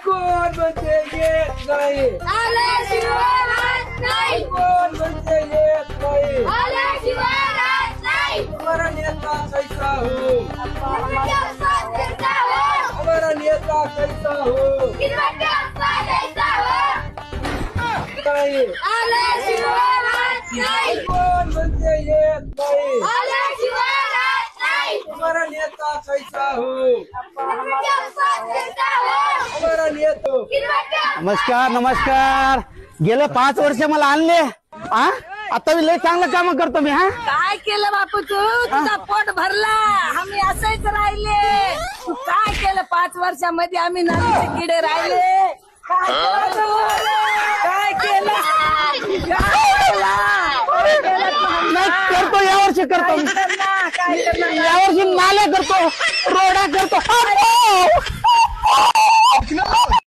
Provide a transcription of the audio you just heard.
कोण म्हणते येत नाही आल्याशिवाय राहत नाही कोण म्हणते येत नाही आल्याशिवाय राहत नाही हमारा नेता कैसा हो निर्वाचित साधेचा हो हमारा नेता कैसा हो निर्वाचित साधेचा हो नाही आल्याशिवाय राहत नाही कोण म्हणते येत नाही आल्याशिवाय राहत नाही हमारा नेता कैसा हो निर्वाचित साधेचा हो हमारा नेता निर्वाचित नमस्कार नमस्कार. गेले 5 वर्ष मला आणले. हा आता मी लय चांगलं काम करतो मी. हा काय केलं बापू तू तुझा पोट भरला आम्ही असेच राहिले तू काय केलं 5 वर्षामध्ये आम्ही नदीचे किडे राहिले काय केलं तू? काय केलं नाही करतो यावर्षी करतो मी. काय करणार यावर्षी नाल्या करतो रोडा करतो.